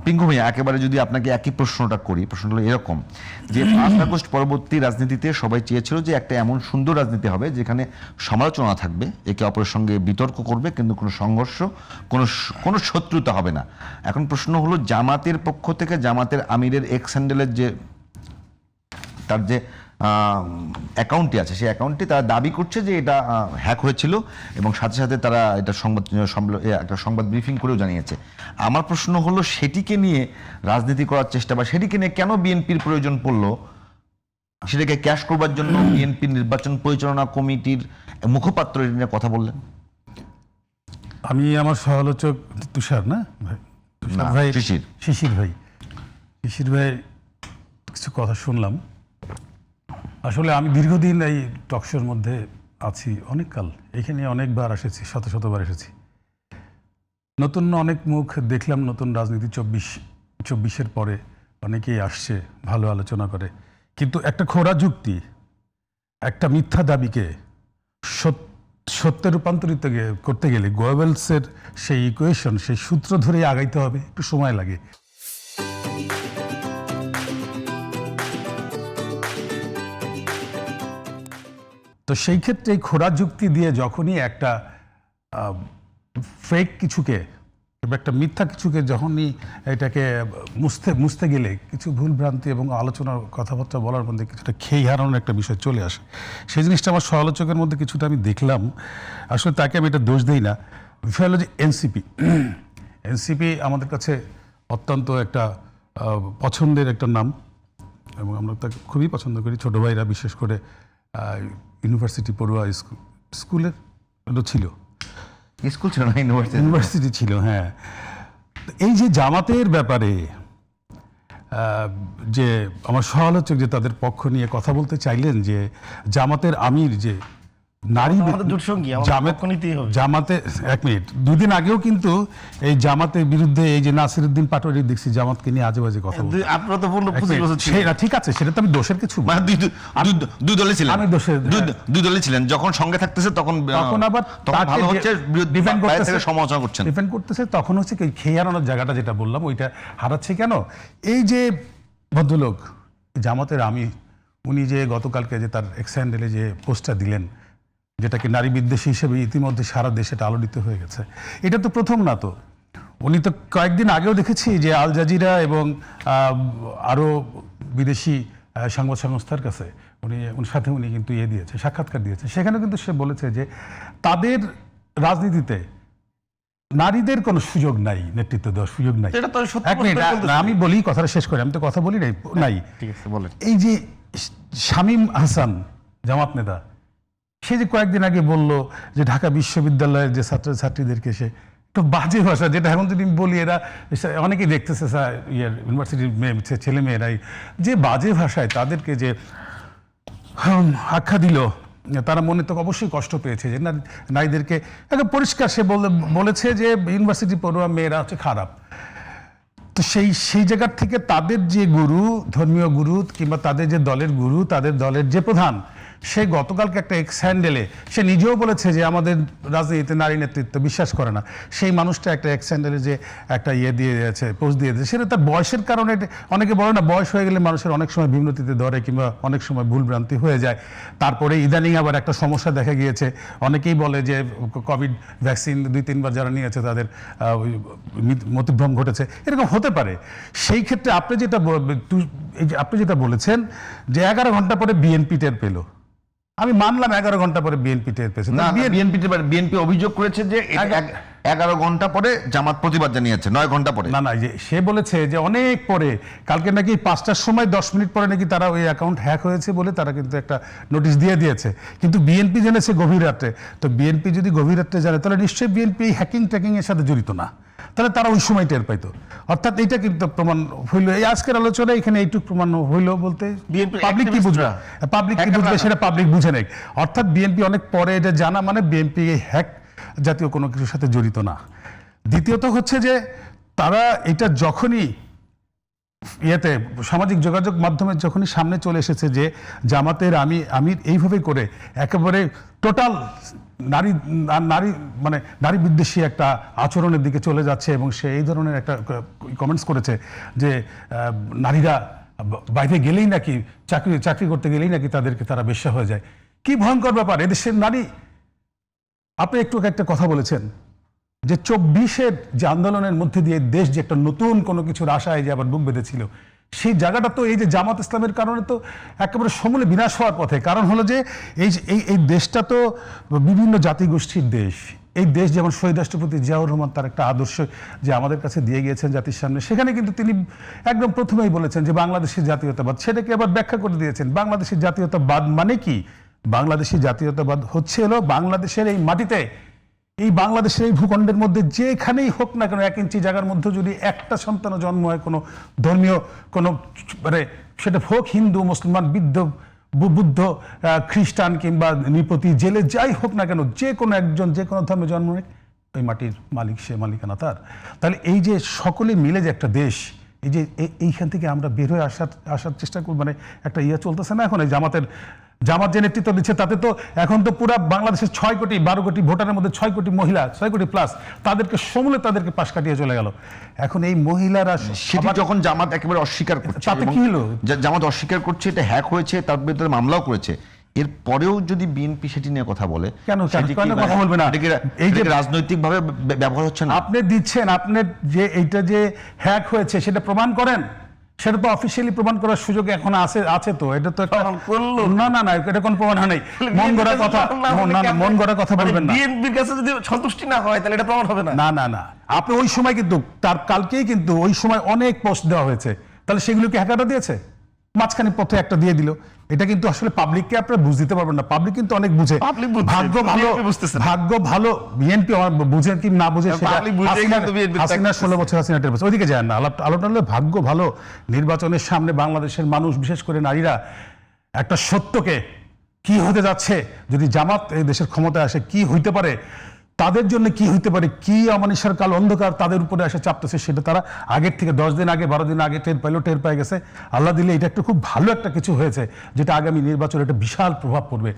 পিঙ্কু ভাইয়া, একেবারে যদি আপনাকে একই প্রশ্নটা করি, প্রশ্নটা হলো এরকম যে 5 আগস্ট পরবর্তী রাজনীতিতে সবাই চেয়েছিল যে একটা এমন সুন্দর রাজনীতি হবে যেখানে সমালোচনা থাকবে, একে অপরের সঙ্গে বিতর্ক করবে, কিন্তু কোনো সংঘর্ষ, কোনো শত্রুতা হবে না। এখন প্রশ্ন হলো জামাতের পক্ষ থেকে জামাতের আমিরের এক্স হ্যান্ডেলের যে তার যে অ্যাকাউন্টটি আছে, সেই অ্যাকাউন্টটি তারা দাবি করছে যে এটা হ্যাক হয়েছিল এবং সাথে সাথে তারা এটা একটা সংবাদ ব্রিফিং করেও জানিয়েছে। আমার প্রশ্ন হলো সেটিকে নিয়ে রাজনীতি করার চেষ্টা বা সেটিকে নিয়ে কেন বিএনপির প্রয়োজন পড়লো, সেটাকে ক্যাশ করবার জন্য বিএনপির নির্বাচন পরিচালনা কমিটির মুখপাত্র এটা নিয়ে কথা বললেন? আমি আমার সমালোচক তুষার না ভাই, তুষার ভাই, শিশির ভাই কিছু কথা শুনলাম। আসলে আমি দীর্ঘদিন এই টকশোর মধ্যে আছি, অনেক কাল এখানে অনেকবার এসেছি, শতবার এসেছি। নতুন অনেক মুখ দেখলাম, নতুন রাজনীতি 24-এর পরে অনেকেই আসছে, ভালো আলোচনা করে, কিন্তু একটা খোঁড়া যুক্তি, একটা মিথ্যা দাবিকে সত্যে রূপান্তরিত করতে গেলে গোয়েবলসের সেই ইকুয়েশন, সেই সূত্র ধরে আগাইতে হবে, একটু সময় লাগে। তো সেই ক্ষেত্রে এই খোঁড়া যুক্তি দিয়ে যখনই একটা ফেক কিছুকে, একটা মিথ্যা কিছুকে যখনই এটাকে মুছতে গেলে কিছু ভুলভ্রান্তি এবং আলোচনার কথাবার্তা বলার মধ্যে কিছুটা খেই হারানোর একটা বিষয় চলে আসে। সেই জিনিসটা আমার সমালোচকের মধ্যে কিছুটা আমি দেখলাম। আসলে তাকে আমি এটা দোষ দিই না। বিষয় হলো যে এনসিপি আমাদের কাছে অত্যন্ত একটা পছন্দের একটা নাম এবং আমরা তাকে খুবই পছন্দ করি। ছোটো ভাইরা বিশেষ করে ইউনিভার্সিটি পড়ুয়া স্কুলের ছিল, স্কুল ছিল না, ইউনিভার্সিটি ছিল। হ্যাঁ, এই যে জামাতের ব্যাপারে যে আমার সমালোচক যে তাদের পক্ষ নিয়ে কথা বলতে চাইলেন, যে জামাতের আমির যে নারী জামাতে, এক মিনিট, 2 দিন আগেও কিন্তু এই জামাতের বিরুদ্ধে এই যে নাসিরউদ্দিন পাটোয়ারি দেখছি জামাতকে নিয়ে আজে বাজে কথা বলছে। আপনারা তো বললো 25 বছর ছিল। ঠিক আছে, সেটা তো আমি দোষের কিছু, দুই দলে ছিলেন, আমি দোষের দুই দলে ছিলেন, যখন সঙ্গে থাকতেছে তখন আবার ভালো হচ্ছে, ডিফেন্ড করতেছে, সমালোচনা করছেন, ডিফেন্ড করতেছে, তখন হচ্ছে কি খেয়ে হারানোর জায়গাটা যেটা বললাম ওইটা হারাচ্ছে কেন? এই যে ভদ্রলোক জামাতের আমির, উনি যে গতকালকে যে তার এক্স হ্যান্ডেলে যে পোস্টটা দিলেন, যেটাকে নারী বিদ্বেষী হিসেবে ইতিমধ্যে সারা দেশে আলোড়িত হয়ে গেছে, এটা তো প্রথম না। তো উনি তো কয়েকদিন আগেও দেখেছি যে আল জাজিরা এবং আরও বিদেশি সংবাদ সংস্থার কাছে উনি সাথে উনি কিন্তু দিয়েছে, সাক্ষাৎকার দিয়েছে। সেখানে কিন্তু সে বলেছে যে তাদের রাজনীতিতে নারীদের কোনো সুযোগ নাই, নেতৃত্ব দেওয়ার সুযোগ নাই। এক মিনিট, আমি বলি, কথাটা শেষ করে, আমি তো কথা বলি নাই। এই যে শামীম আহসান জামাত নেতা, সে যে কয়েকদিন আগে বললো যে ঢাকা বিশ্ববিদ্যালয়ের যে ছাত্রছাত্রীদেরকে সে একটু বাজে ভাষা, যেটা এখন যদি বলি, এরা অনেকেই দেখতেছে ইউনিভার্সিটির ছেলে মেয়েরাই যে বাজে ভাষায় তাদেরকে যে আখ্যা দিল, তারা মনে তো অবশ্যই কষ্ট পেয়েছে যে নারীদেরকে একটা পরিষ্কার সে বলেছে যে ইউনিভার্সিটি পড়ুয়া মেয়েরা হচ্ছে খারাপ। তো সেই জায়গার থেকে তাদের যে গুরু, ধর্মীয় গুরু কিংবা তাদের যে দলের গুরু, তাদের দলের যে প্রধান, সে গতকালকে একটা এক্স হ্যান্ডেলে সে নিজেও বলেছে যে আমাদের রাজনীতিতে নারী নেতৃত্ব বিশ্বাস করে না। সেই মানুষটা একটা এক্স হ্যান্ডেলে যে একটা দিয়ে দিয়েছে, পোস্ট দিয়ে দিয়েছে, সেটা তার বয়সের কারণে। অনেকে বলে না, বয়স হয়ে গেলে মানুষের অনেক সময় বিমূর্তিতে ধরে কিংবা অনেক সময় ভুলভ্রান্তি হয়ে যায়। তারপরে ইদানিং আবার একটা সমস্যা দেখা গিয়েছে, অনেকেই বলে যে কোভিড ভ্যাকসিন 2-3 বার যারা নিয়েছে তাদের মতিভ্রম ঘটেছে, এরকম হতে পারে। সেই ক্ষেত্রে আপনি যেটা বলেছেন যে 11 ঘন্টা পরে বিএনপি টের পেল, আমি মানলাম 11 ঘন্টা পরে বিএনপি টের পেয়েছে। বিএনপি অভিযোগ করেছে যে 11 ঘন্টা পরে জামাত প্রতিবাদ জানিয়েছে, 9 ঘন্টা পরে না, যে সে বলেছে যে অনেক পরে, কালকে নাকি 5টার সময় 10 মিনিট পরে নাকি তারা ওই অ্যাকাউন্ট হ্যাক হয়েছে বলে তারা কিন্তু একটা নোটিশ দিয়েছে। কিন্তু বিএনপি জেনেছে গভীর রাত্রে। তো বিএনপি যদি গভীর রাত্রে জানে, তাহলে নিশ্চয়ই বিএনপি হ্যাকিং ট্র্যাকিং এর সাথে জড়িত না, তাহলে তারা ওই সময় টের পাইতো। অর্থাৎ এইটা কিন্তু প্রমাণ হইল, এই আজকের আলোচনা এখানে এইটুকু প্রমাণ হইল বলতে পাবলিক কি বুঝবে, সেটা পাবলিক বুঝে নেই। অর্থাৎ বিএনপি অনেক পরে এটা জানা, মানে বিএনপি হ্যাক জাতীয় কোনো কিছুর সাথে জড়িত না। দ্বিতীয়ত হচ্ছে যে তারা এটা যখনই ইয়েতে সামাজিক যোগাযোগ মাধ্যমে যখনই সামনে চলে এসেছে যে জামাতের আমির এইভাবে করে একেবারে টোটাল নারী নারী মানে নারী বিদ্বেষী একটা আচরণের দিকে চলে যাচ্ছে এবং সে এই ধরনের একটা কমেন্টস করেছে যে নারীরা বাইরে গেলেই নাকি চাকরি করতে গেলেই নাকি তারা বেশ্যা হয়ে যায়। কি ভয়ঙ্কর ব্যাপার! এদেশের নারী, আপনি একটু একটা কথা বলেছেন যে 24-এর যে আন্দোলনের মধ্যে দিয়ে দেশ যে একটা নতুন কোনো কিছুর আশায় যে আবার বুক বেঁধেছিল, সেই জায়গাটা তো এই যে জামাত ইসলামের কারণে তো একেবারে সমূলে বিনাশ হওয়ার পথে। কারণ হলো যে এই দেশটা তো বিভিন্ন জাতিগোষ্ঠীর দেশ। এই দেশ যেমন শহীদ রাষ্ট্রপতি জিয়াউর রহমান তার একটা আদর্শ যে আমাদের কাছে দিয়ে গিয়েছেন জাতির সামনে, সেখানে কিন্তু তিনি একদম প্রথমেই বলেছেন যে বাংলাদেশের জাতীয়তাবাদ, সেটাকে আবার ব্যাখ্যা করে দিয়েছেন। বাংলাদেশের জাতীয়তাবাদ মানে কি? বাংলাদেশি জাতীয়তাবাদ হচ্ছে হলো বাংলাদেশের এই মাটিতে, এই বাংলাদেশের এই ভূখণ্ডের মধ্যে যেখানেই হোক না কেন 1 ইঞ্চি জায়গার মধ্যে যদি একটা সন্তানও জন্ম হয়, কোনো ধর্মীয় কোনো মানে সেটা হোক হিন্দু, মুসলমান, বুদ্ধ, খ্রিস্টান কিংবা নৃপতি, জেলে যাই হোক না কেন, যে কোনো একজন যে কোনো ধর্মে জন্ম নেয়, ওই মাটির মালিক, সে মালিকানা তার। তাহলে এই যে সকলে মিলে যে একটা দেশ, এই যে এইখান থেকে আমরা বের হয়ে আসার চেষ্টা করব, মানে একটা চলতেছে না এখন এই জামাত যে নেতৃত্ব দিচ্ছে, তাতে তো এখন তো পুরো বাংলাদেশের 6 কোটি 12 কোটি ভোটারের মধ্যে 6 কোটি মহিলা, 6 কোটি প্লাস, তাদেরকে পাশ কাটিয়ে চলে গেল। এখন এই মহিলারা সেটি যখন জামাত একেবারে অস্বীকার করছে, তাতে কি হলো? জামাত অস্বীকার করছে, এটা হ্যাক হয়েছে, তার বিরুদ্ধে মামলাও করেছে, এর পরেও যদি বিএনপি সেটি নিয়ে কথা বলে, কেন কথা বলবে না? এই যে রাজনৈতিকভাবে ব্যবহার হচ্ছে না, আপনি দিচ্ছেন, আপনি যে এইটা যে হ্যাক হয়েছে সেটা প্রমাণ করেন, সেটা তো অফিসিয়ালি প্রমাণ করার সুযোগ এখন আছে তো। এটা তো একটা না এটা কোনো প্রমাণ হয় নাই। মন গড়া কথা বলবেন না। বিএনপির কাছে যদি সন্তুষ্টি না হয় তাহলে এটা প্রমাণ হবে না। না আপনি ওই সময় কিন্তু তার কালকেই কিন্তু ওই সময় অনেক পোস্ট দেওয়া হয়েছে, তাহলে সেগুলোকে হ্যাকাররা দিয়েছে, মাঝখানে পথে একটা দিয়ে দিল। এটা কিন্তু আসলে পাবলিককে আপনারা বুঝ দিতে পারবেন না। পাবলিক কিন্তু অনেক বুঝে, ভাগ্য ভালো বিএনপি বুঝেন কি না বুঝে সেটা হাসিনা 16 বছর হাসিনা টের বছর ওইদিকে যায় না। আলোটা হলে ভাগ্য ভালো। নির্বাচনের সামনে বাংলাদেশের মানুষ, বিশেষ করে নারীরা, একটা সত্যকে কি হতে যাচ্ছে যদি জামাত এই দেশের ক্ষমতায় আসে, কি হইতে পারে, তাদের জন্য কি হইতে পারে, কি অমানিসার কাল অন্ধকার তাদের উপরে এসে চাপতেছে, সেটা তারা আগের থেকে 10 দিন আগে 12 দিন আগে টের পেয়ে গেছে। আল্লাহ দিলে এটা একটা খুব ভালো একটা কিছু হয়েছে, যেটা আগামী নির্বাচনে একটা বিশাল প্রভাব পড়বে।